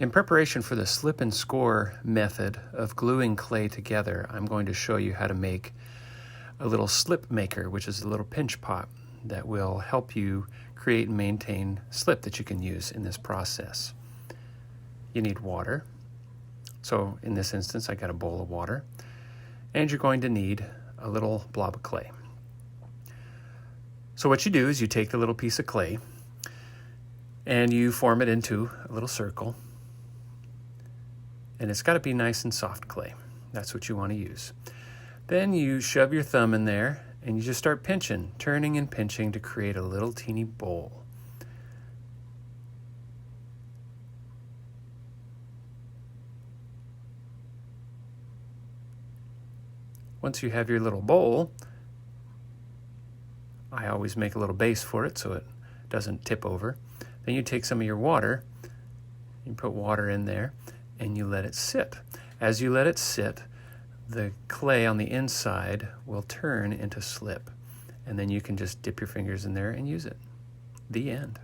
In preparation for the slip and score method of gluing clay together, I'm going to show you how to make a little slip maker, which is a little pinch pot that will help you create and maintain slip that you can use in this process. You need water. So in this instance, I got a bowl of water. And you're going to need a little blob of clay. So what you do is you take the little piece of clay and you form it into a little circle. And it's got to be nice and soft clay. That's what you want to use. Then you shove your thumb in there and you just start pinching, turning and pinching to create a little teeny bowl. Once you have your little bowl, I always make a little base for it so it doesn't tip over. Then you take some of your water, you put water in there, and you let it sit. As you let it sit, the clay on the inside will turn into slip. And then you can just dip your fingers in there and use it. The end.